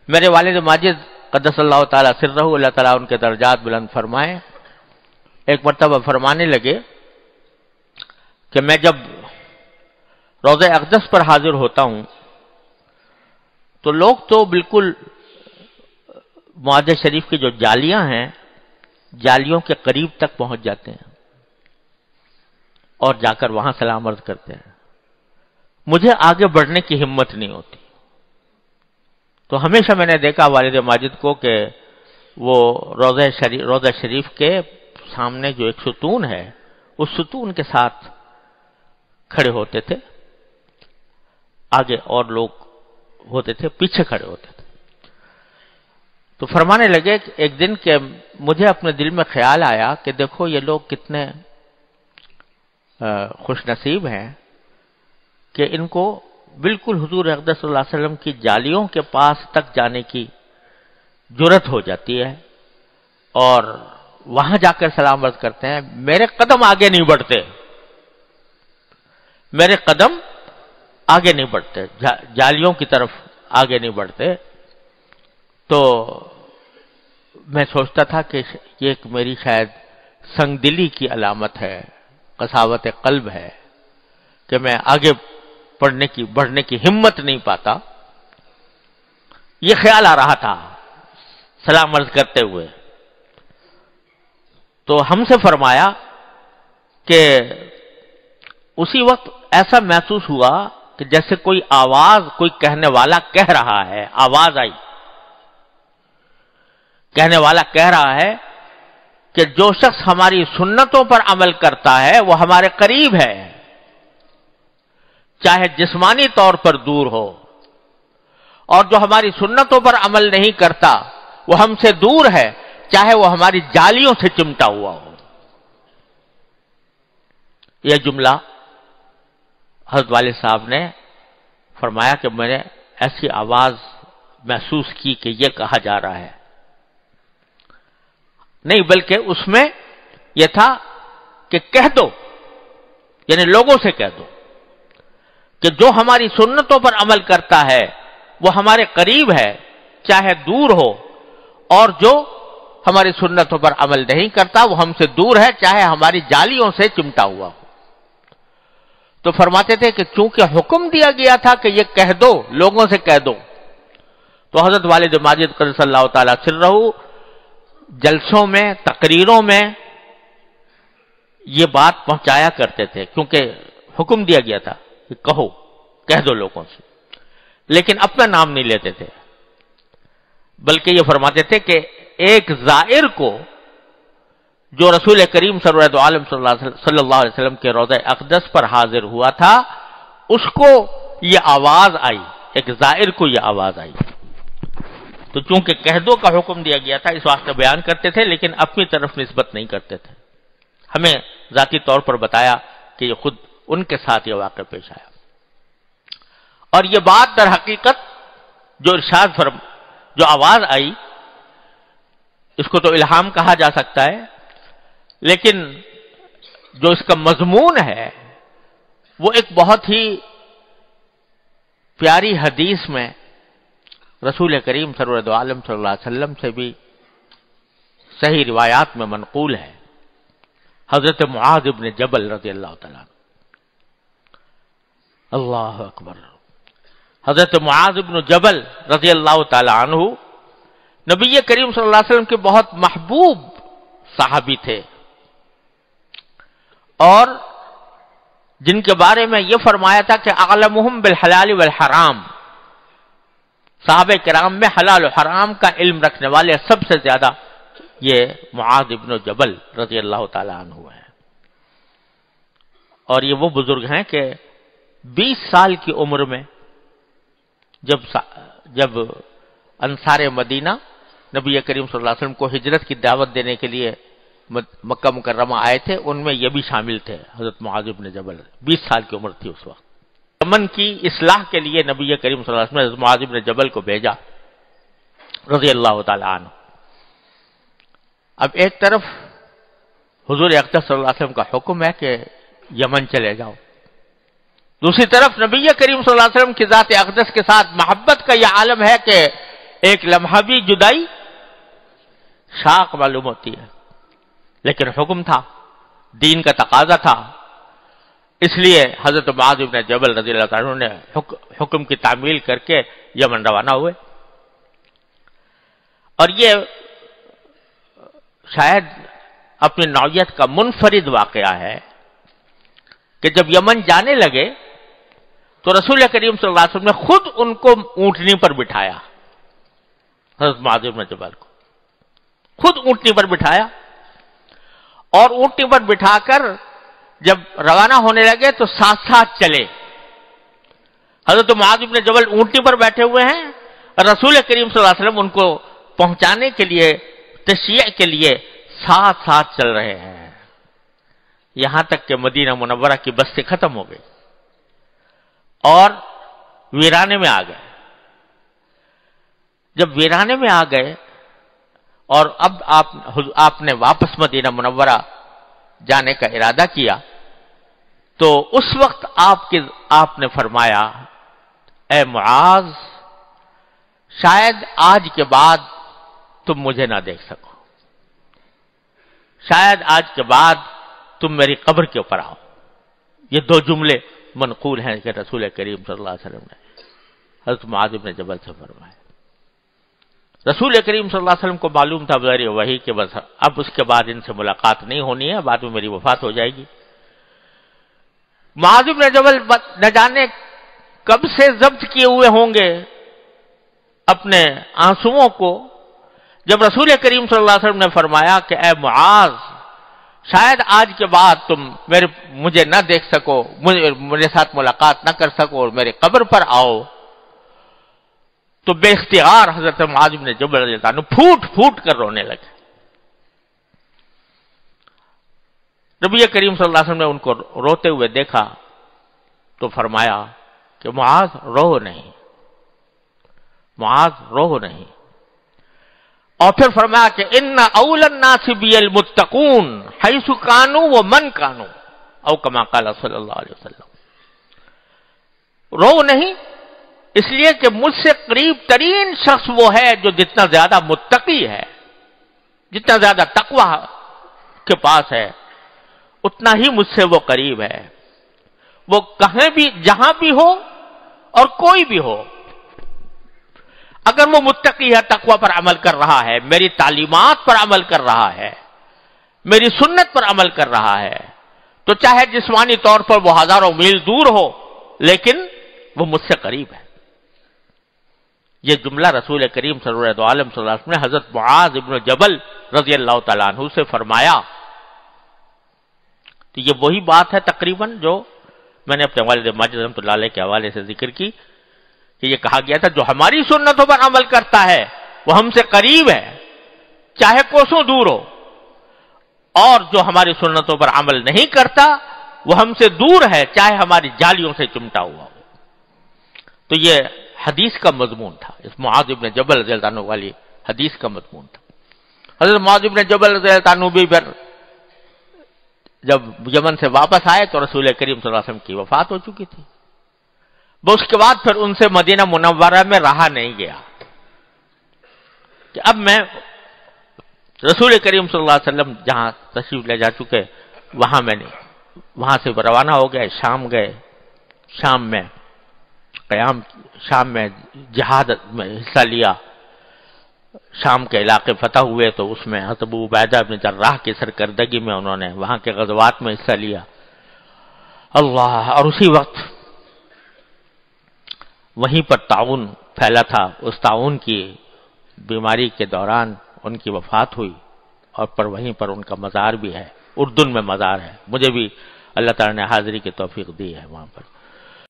میرے والد ماجد قدس اللہ تعالیٰ سرہ، اللہ تعالیٰ ان کے درجات بلند فرمائے، ایک مرتبہ فرمانے لگے کہ میں جب روضہ اقدس پر حاضر ہوتا ہوں تو لوگ تو بالکل معاہدہ شریف کی جو جالیاں ہیں، جالیوں کے قریب تک پہنچ جاتے ہیں اور جا کر وہاں سلام عرض کرتے ہیں۔ مجھے آگے بڑھنے کی ہمت نہیں ہوتی، تو ہمیشہ میں نے دیکھا والد ماجد کو کہ وہ روضہ شریف کے سامنے جو ایک ستون ہے، اس ستون کے ساتھ کھڑے ہوتے تھے، آگے اور لوگ ہوتے تھے، پیچھے کھڑے ہوتے تھے۔ تو فرمانے لگے کہ ایک دن کہ مجھے اپنے دل میں خیال آیا کہ دیکھو یہ لوگ کتنے خوش نصیب ہیں کہ ان کو بالکل حضور اقدس صلی اللہ علیہ وسلم کی جالیوں کے پاس تک جانے کی جرت ہو جاتی ہے اور وہاں جا کر سلام عرض کرتے ہیں۔ میرے قدم آگے نہیں بڑھتے، میرے قدم آگے نہیں بڑھتے، جالیوں کی طرف آگے نہیں بڑھتے۔ تو میں سوچتا تھا کہ یہ ایک میری شاید سنگ دلی کی علامت ہے، قساوت قلب ہے کہ میں آگے بڑھنے کی ہمت نہیں پاتا۔ یہ خیال آ رہا تھا سلام عرض کرتے ہوئے۔ تو ہم سے فرمایا کہ اسی وقت ایسا محسوس ہوا کہ جیسے کوئی آواز، کوئی کہنے والا کہہ رہا ہے، آواز آئی، کہنے والا کہہ رہا ہے کہ جو شخص ہماری سنتوں پر عمل کرتا ہے وہ ہمارے قریب ہے، چاہے جسمانی طور پر دور ہو، اور جو ہماری سنتوں پر عمل نہیں کرتا وہ ہم سے دور ہے، چاہے وہ ہماری جالیوں سے چمٹا ہوا ہو۔ یہ جملہ حضرت والد صاحب نے فرمایا کہ میں نے ایسی آواز محسوس کی کہ یہ کہا جا رہا ہے، نہیں بلکہ اس میں یہ تھا کہ کہہ دو، یعنی لوگوں سے کہہ دو کہ جو ہماری سنتوں پر عمل کرتا ہے وہ ہمارے قریب ہے، چاہے دور ہو، اور جو ہماری سنتوں پر عمل نہیں کرتا وہ ہم سے دور ہے، چاہے ہماری جالیوں سے چمٹا ہوا ہو۔ تو فرماتے تھے کہ چونکہ حکم دیا گیا تھا کہ یہ کہہ دو، لوگوں سے کہہ دو، تو حضرت والد ماجد قدس اللہ تعالیٰ سرہ جلسوں میں، تقریروں میں یہ بات پہنچایا کرتے تھے، کیونکہ حکم دیا گیا تھا کہ کہو، کہہ دو لوگوں سے، لیکن اپنا نام نہیں لیتے تھے، بلکہ یہ فرماتے تھے کہ ایک زائر کو جو رسول کریم سرورت عالم صلی اللہ علیہ وسلم کے روضہ اقدس پر حاضر ہوا تھا، اس کو یہ آواز آئی، ایک زائر کو یہ آواز آئی۔ تو چونکہ کہہ دو کا حکم دیا گیا تھا اس واسطے بیان کرتے تھے، لیکن اپنی طرف نسبت نہیں کرتے تھے، ہمیں ذاتی طور پر بتایا کہ یہ خود ان کے ساتھ یہ واقعہ پیش آیا۔ اور یہ بات در حقیقت جو ارشاد جو آواز آئی، اس کو تو الہام کہا جا سکتا ہے، لیکن جو اس کا مضمون ہے وہ ایک بہت ہی پیاری حدیث میں رسول کریم سرورت عالم صلی اللہ علیہ وسلم سے بھی صحیح روایات میں منقول ہے۔ حضرت معاذ بن جبل رضی اللہ تعالیٰ عنہ، اللہ اکبر، حضرت معاذ بن جبل رضی اللہ تعالیٰ عنہ نبی کریم صلی اللہ علیہ وسلم کے بہت محبوب صحابی تھے، اور جن کے بارے میں یہ فرمایا تھا کہ اعلمہم بالحلال والحرام، صحابہ کرام میں حلال و حرام کا علم رکھنے والے سب سے زیادہ یہ معاذ بن جبل رضی اللہ تعالیٰ عنہ ہیں۔ اور یہ وہ بزرگ ہیں کہ 20 سال کی عمر میں جب انصار مدینہ نبی کریم صلی اللہ علیہ وسلم کو ہجرت کی دعوت دینے کے لیے مکہ مکرمہ آئے تھے، ان میں یہ بھی شامل تھے، حضرت معاذ بن جبل، 20 سال کی عمر تھی اس وقت۔ یمن کی اصلاح کے لیے نبی کریم صلی اللہ علیہ وسلم نے حضرت معاذ بن جبل کو بھیجا رضی اللہ تعالی عنہ۔ اب ایک طرف حضور اقدس صلی اللہ علیہ وسلم کا حکم ہے کہ یمن چلے جاؤ، دوسری طرف نبی کریم صلی اللہ علیہ وسلم کی ذات اقدس کے ساتھ محبت کا یہ عالم ہے کہ ایک لمحہ بھی جدائی شاق معلوم ہوتی ہے، لیکن حکم تھا، دین کا تقاضا تھا، اس لیے حضرت معاذ بن جبل رضی اللہ تعالیٰ عنہ نے حکم کی تعمیل کر کے یمن روانہ ہوئے۔ اور یہ شاید اپنی نوعیت کا منفرد واقعہ ہے کہ جب یمن جانے لگے تو رسول کریم صلی اللہ علیہ وسلم نے خود ان کو اونٹنی پر بٹھایا، حضرت معاذ بن جبل کو خود اونٹنی پر بٹھایا، اور اونٹنی پر بٹھا کر جب روانہ ہونے لگے تو ساتھ ساتھ چلے۔ حضرت معاذ بن جبل اونٹنی پر بیٹھے ہوئے ہیں، اور رسول کریم صلی اللہ علیہ وسلم ان کو پہنچانے کے لیے، تشیع کے لیے ساتھ ساتھ چل رہے ہیں، یہاں تک کہ مدینہ منورہ کی بستی ختم ہو گئی اور ویرانے میں آ گئے۔ جب ویرانے میں آ گئے اور اب آپ نے واپس مدینہ منورہ جانے کا ارادہ کیا، تو اس وقت آپ نے فرمایا، اے معاذ، شاید آج کے بعد تم مجھے نہ دیکھ سکو، شاید آج کے بعد تم میری قبر کے اوپر آؤ۔ یہ دو جملے منقول ہیں کہ رسول کریم صلی اللہ علیہ وسلم نے حضرت معاذ بن جبل سے فرمائے۔ رسول کریم صلی اللہ علیہ وسلم کو معلوم تھا بظاہر وحی کہ بس اب اس کے بعد ان سے ملاقات نہیں ہونی ہے، بعد میں میری وفات ہو جائے گی۔ معاذ بن جبل نہ جانے کب سے ضبط کیے ہوئے ہوں گے اپنے آنسوؤں کو، جب رسول کریم صلی اللہ علیہ وسلم نے فرمایا کہ اے معاذ، شاید آج کے بعد تم مجھے نہ دیکھ سکو، میرے ساتھ ملاقات نہ کر سکو اور میرے قبر پر آؤ، تو بے اختیار حضرت معاذ بن جبل رضی اللہ عنہ پھوٹ پھوٹ کر رونے لگے۔ نبی کریم صلی اللہ علیہ وسلم نے ان کو روتے ہوئے دیکھا تو فرمایا کہ معاذ رو نہیں، معاذ رو نہیں، اور پھر فرمایا کہ ان اول الناس بی المتقون حیث کانوا ومن کانوا، او کما قال صلی اللہ علیہ وسلم۔ رو نہیں اس لیے کہ مجھ سے قریب ترین شخص وہ ہے جو جتنا زیادہ متقی ہے، جتنا زیادہ تقوی کے پاس ہے، اتنا ہی مجھ سے وہ قریب ہے۔ وہ کہیں بھی، جہاں بھی ہو اور کوئی بھی ہو، اگر وہ متقی ہے، تقوی پر عمل کر رہا ہے، میری تعلیمات پر عمل کر رہا ہے، میری سنت پر عمل کر رہا ہے، تو چاہے جسمانی طور پر وہ ہزاروں میل دور ہو لیکن وہ مجھ سے قریب ہے۔ یہ جملہ رسول کریم صلی اللہ علیہ وسلم نے حضرت معاذ ابن جبل رضی اللہ تعالیٰ عنہ سے فرمایا۔ تو یہ وہی بات ہے تقریباً جو میں نے اپنے والد ماجد رحمۃ اللہ علیہ کے حوالے سے ذکر کی کہ یہ کہا گیا تھا جو ہماری سنتوں پر عمل کرتا ہے وہ ہم سے قریب ہے، چاہے کوسوں دور ہو، اور جو ہماری سنتوں پر عمل نہیں کرتا وہ ہم سے دور ہے، چاہے ہماری جالیوں سے چمٹا ہوا ہو۔ تو یہ حدیث کا مضمون تھا، اس معاذ بن جبل رضی اللہ عنہ والی حدیث کا مضمون تھا۔ حضرت معاذ بن جبل رضی اللہ عنہ بھی پھر جب یمن سے واپس آئے تو رسول کریم صلی اللہ علیہ وسلم کی وفات ہو چکی تھی۔ وہ اس کے بعد پھر ان سے مدینہ منورہ میں رہا نہیں گیا کہ اب میں رسول کریم صلی اللہ علیہ وسلم جہاں تشریف لے جا چکے وہاں میں نہیں، وہاں سے روانہ ہو گئے، شام گئے، شام میں جہاد میں حصہ لیا، شام کے علاقے فتح ہوئے تو اس میں حضرت ابو عبیدہ بن جراح کی سرکردگی میں انہوں نے وہاں کے غزوات میں حصہ لیا۔ اللہ، اور اسی وقت وہیں پر طاعون پھیلا تھا، اس طاعون کی بیماری کے دوران ان کی وفات ہوئی، اور پر وہیں پر ان کا مزار بھی ہے، اردن میں مزار ہے، مجھے بھی اللہ تعالی نے حاضری کی توفیق دی ہے وہاں پر۔